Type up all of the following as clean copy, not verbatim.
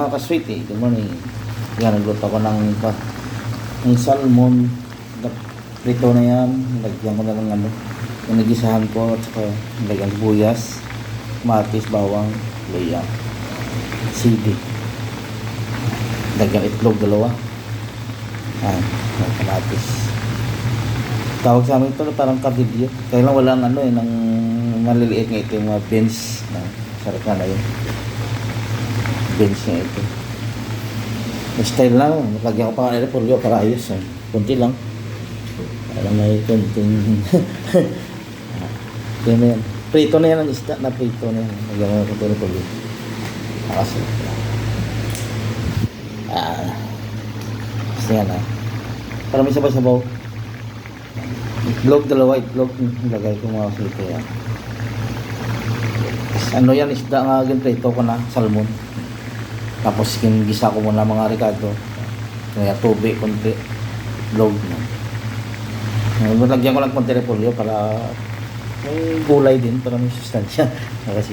Nakaka-sweet eh. Good morning. Yan, nagluto ko ng salmon. Prito na yan. Lagyan ko na ng ano. Yung nagisahan ko. At saka lagyan buyas, matis, bawang, luya, sili. Lagyan itlog, dalawa. Yan, kamatis. Tawag sa amin ito parang kabilyo. Kaya lang walang ano eh, ng maliliit nga ito yung mga beans. Sarap na yun. Beans nga ito. Style lang. Lagyan ko pa nga nila pulyo para ayos. Kunti lang. Alam na yung kunting. Yan na yan. Prito na yan ang isda na prito na yan. Lagyan ko na pulyo. Nakasunod. Kasi yan para may sabaw-sabaw. Itlog, dalawa itlog. Lagay ko mga sito yan. Ano yan, isda nga prito ko na, salmon. Tapos gisa ko muna mga ricado. Kaya tubig, konti. Itlog. Lagyan ko lang konti repolyo para may gulay din, para may sustansya. Kasi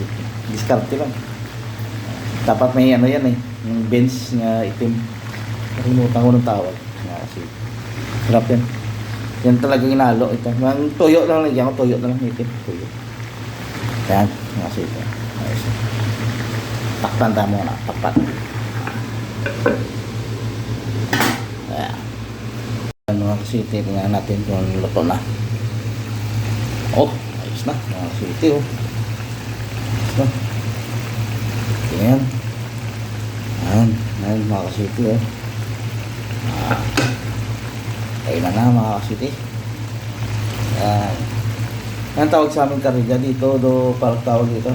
diskarte lang. Dapat may ano yan eh, yung beans nga itim. Nakalimutan ko ng tawag. Kasi sarap yan. Yan talaga ginalo ito. Ang tuyo lang lagyan ko, tuyo na lang itim. Tuyo. Yan, kasi ito. Takpan tayo muna, takpan. Ayan. Mga kasiti, tingnan natin kung luto na. Oh, ayos na. Mga kasiti, oh. Ayos na. Ayan. Ayan, mga kasiti, oh. Ayun na mga kasiti. Ayan. Ang tawag sa aming kariga dito, parang tawag dito.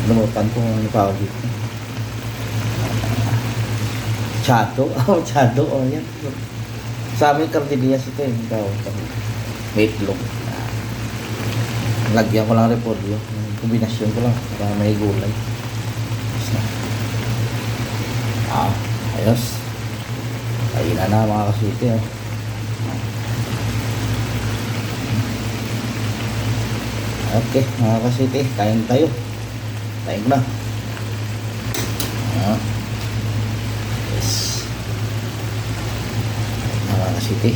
Lumutan ko ang tawag dito. Chado. Chado. Yan. Sa aming kardillas ito yung tawag. May itlog. Lagyan ko lang repolyo. Kombinasyon ko lang para may gulay. Ayos. Ayun na mga kasiti. Okay, mga kasiti, kain tayo. Kain ko na. Yes. Mga kasiti.